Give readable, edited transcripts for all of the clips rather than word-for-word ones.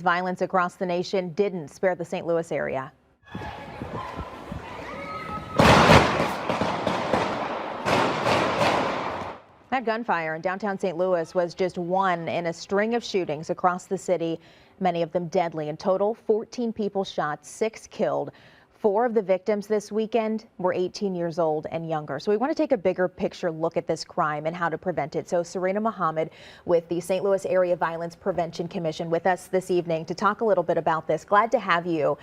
Violence across the nation didn't spare the St. Louis area. That gunfire in downtown St. Louis was just one in a string of shootings across the city, many of them deadly. In total, 14 people shot, 6 killed. 4 of the victims this weekend were 18 years old and younger. So we want to take a bigger picture look at this crime and how to prevent it. So Serena Muhammad with the St. Louis Area Violence Prevention Commission with us this evening to talk a little bit about this. Glad to have you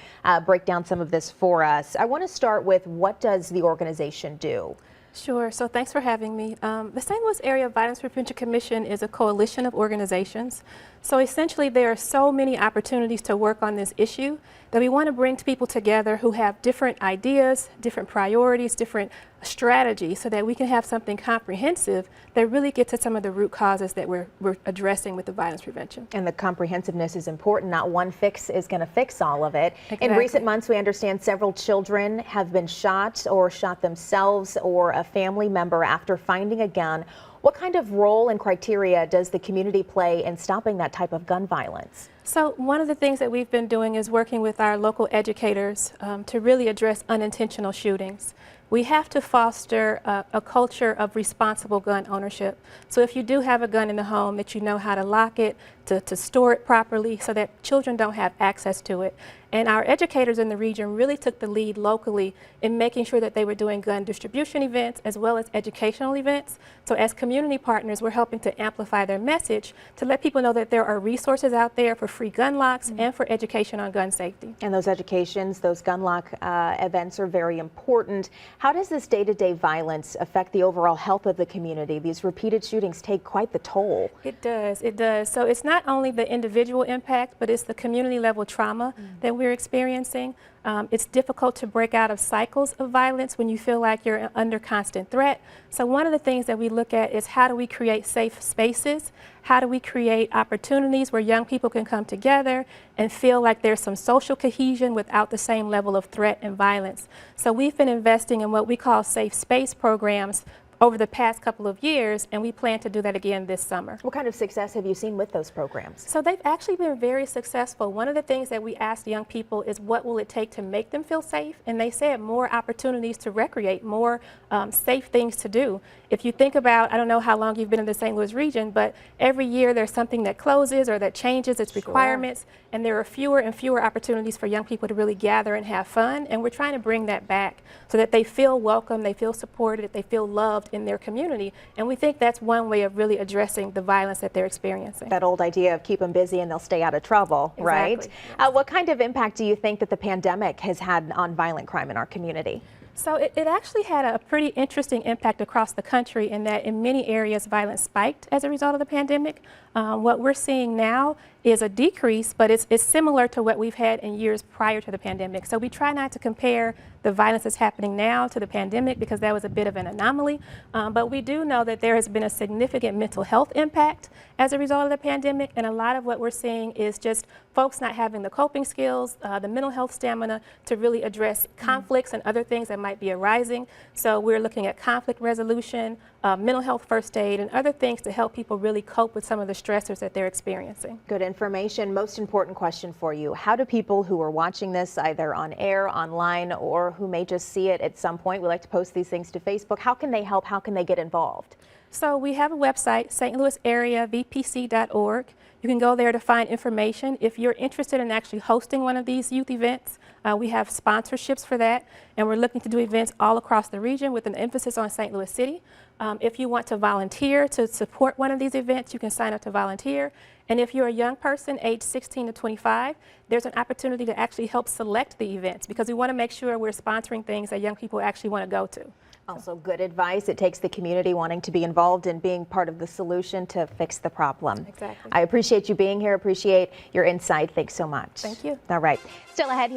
break down some of this for us. I want to start with, what does the organization do? Sure. So thanks for having me. The St. Louis Area Violence Prevention Commission is a coalition of organizations. So essentially there are so many opportunities to work on this issue that we want to bring people together who have different ideas, different priorities, different strategies, so that we can have something comprehensive that really gets at some of the root causes that we're addressing with the violence prevention. And the comprehensiveness is important. Not one fix is going to fix all of it. Exactly. In recent months, we understand several children have been shot or shot themselves or a family member after finding a gun. What kind of role and criteria does the community play in stopping that type of gun violence? So one of the things that we've been doing is working with our local educators to really address unintentional shootings. We have to foster a culture of responsible gun ownership. So if you do have a gun in the home, that you know how to lock it, to store it properly so that children don't have access to it. And our educators in the region really took the lead locally in making sure that they were doing gun distribution events as well as educational events. So as community partners, we're helping to amplify their message to let people know that there are resources out there for free gun locks and for education on gun safety. And those educations, those gun lock events are very important. How does this day-to-day violence affect the overall health of the community? These repeated shootings take quite the toll. It does, it does. So it's not only the individual impact, but it's the community level trauma that we're experiencing. It's difficult to break out of cycles of violence when you feel like you're under constant threat. So one of the things that we look at is, how do we create safe spaces? How do we create opportunities where young people can come together and feel like there's some social cohesion without the same level of threat and violence? So we've been investing in what we call safe space programs over the past couple of years, and we plan to do that again this summer. What kind of success have you seen with those programs? So they've actually been very successful. One of the things that we ask young people is, what will it take to make them feel safe? And they said more opportunities to recreate, more safe things to do. If you think about, I don't know how long you've been in the St. Louis region, but every year there's something that closes or that changes its requirements, and there are fewer and fewer opportunities for young people to really gather and have fun, and we're trying to bring that back so that they feel welcome, they feel supported, they feel loved in their community, and we think that's one way of really addressing the violence that they're experiencing. That old idea of keep them busy and they'll stay out of trouble, exactly. Right? Yes. What kind of impact do you think that the pandemic has had on violent crime in our community? So it actually had a pretty interesting impact across the country, in that in many areas violence spiked as a result of the pandemic. What we're seeing now is a decrease, but it's similar to what we've had in years prior to the pandemic. So we try not to compare the violence that's happening now to the pandemic, because that was a bit of an anomaly. But we do know that there has been a significant mental health impact as a result of the pandemic, and a lot of what we're seeing is just folks not having the coping skills, the mental health stamina to really address conflicts and other things that might be arising. So we're looking at conflict resolution, mental health first aid, and other things to help people really cope with some of the stressors that they're experiencing. Good information. Most important question for you: how do people who are watching this either on air, online, or who may just see it at some point, we like to post these things to Facebook, how can they help? How can they get involved? So we have a website, stlouisareavpc.org. You can go there to find information. If you're interested in actually hosting one of these youth events, we have sponsorships for that, and we're looking to do events all across the region with an emphasis on St. Louis City. If you want to volunteer to support one of these events, you can sign up to volunteer. And if you're a young person aged 16 to 25, there's an opportunity to actually help select the events, because we want to make sure we're sponsoring things that young people actually want to go to. Also good advice. It takes the community wanting to be involved and being part of the solution to fix the problem. Exactly. I appreciate you being here, appreciate your insight. Thanks so much. Thank you. All right. Still ahead.